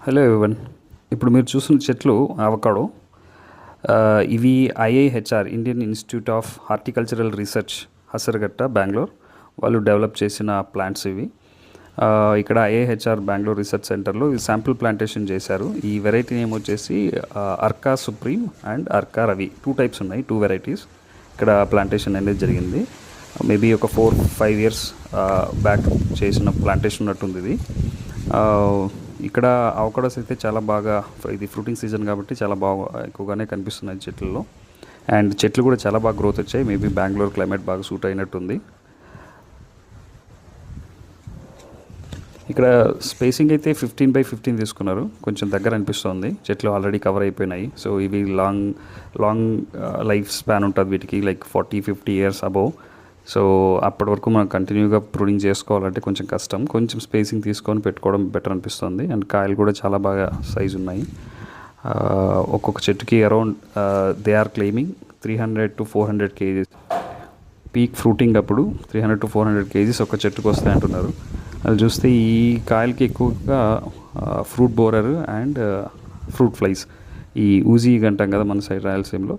Hello everyone. ఇప్పుడు మీరు చూస్తున్న చెట్లు అవకాడో. ఇవి IIHR Indian Institute of Horticultural Research Hesaraghatta Bengaluru వాళ్ళు డెవలప్ చేసిన ప్లాంట్స్ ఇవి. ఇక్కడ ఐఐహెచ్ఆర్ బెంగళూరు రీసెర్చ్ సెంటర్లో ఈ శాంపుల్ ప్లాంటేషన్ చేశారు. ఈ వెరైటీ నేమ్ వచ్చేసి Arka supreme and Arka Ravi. 2 types ఉన్నాయి, 2 వెరైటీస్. ఇక్కడ ప్లాంటేషన్ అనేది జరిగింది. మేబీ ఒక 4-5 ఇయర్స్ బ్యాక్ చేసిన ప్లాంటేషన్ ఉన్నట్టుంది ఇది. ఇక్కడ అవకాడోస్ అయితే చాలా బాగా, ఇది ఫ్రూటింగ్ సీజన్ కాబట్టి చాలా బాగా ఎక్కువగానే కనిపిస్తున్నాయి చెట్లలో. అండ్ చెట్లు కూడా చాలా బాగా గ్రోత్ వచ్చాయి. మేబీ బెంగళూరు క్లైమేట్ బాగా సూట్ అయినట్టుంది. ఇక్కడ స్పేసింగ్ అయితే 15x15 తీసుకున్నారు. కొంచెం దగ్గర అనిపిస్తుంది. చెట్లు ఆల్రెడీ కవర్ అయిపోయినాయి. సో ఇవి లాంగ్ లైఫ్ స్పాన్ ఉంటుంది వీటికి, లైక్ 40-50 ఇయర్స్ అబోవ్. సో అప్పటి వరకు మనం కంటిన్యూగా ప్రూనింగ్ చేసుకోవాలంటే కొంచెం కష్టం. కొంచెం స్పేసింగ్ తీసుకొని పెట్టుకోవడం బెటర్ అనిపిస్తుంది. అండ్ కాయలు కూడా చాలా బాగా సైజు ఉన్నాయి. ఒక్కొక్క చెట్టుకి around they are claiming 300-400 kgs peak fruiting. అప్పుడు 300-400 kgs ఒక చెట్టుకు వస్తాయి అంటున్నారు. అది చూస్తే ఈ కాయలకి ఎక్కువగా fruit borer and fruit flies, ఈ ఊజీ అంటాం కదా మన సైడ్ రాయలసీమలో.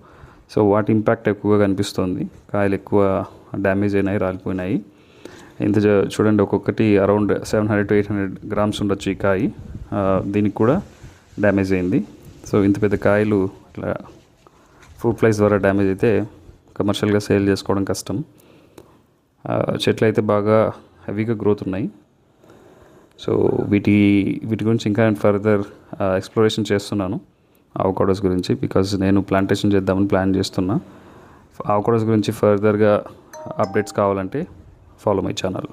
సో వాటి ఇంపాక్ట్ ఎక్కువగా కనిపిస్తుంది. కాయలు ఎక్కువ డ్యామేజ్ అయినాయి, రాలిపోయినాయి. ఇంత చూడండి, ఒక్కొక్కటి అరౌండ్ 700-800 grams ఉండొచ్చు ఈ కాయ. దీనికి కూడా డ్యామేజ్ అయింది. సో ఇంత పెద్ద కాయలు ఇట్లా ఫ్రూట్ ఫ్లైస్ ద్వారా డ్యామేజ్ అయితే కమర్షియల్గా సేల్ చేసుకోవడం కష్టం. చెట్లు అయితే బాగా హెవీగా గ్రోత్ ఉన్నాయి. సో వీటి గురించి ఇంకా ఫర్దర్ ఎక్స్ప్లోరేషన్ చేస్తున్నాను అవకాడోస్ గురించి. బికాజ్ నేను ప్లాంటేషన్ చేద్దామని ప్లాన్ చేస్తున్నా. అవకాడోస్ గురించి ఫర్దర్గా అప్డేట్స్ కావాలంటే ఫాలో మై ఛానల్.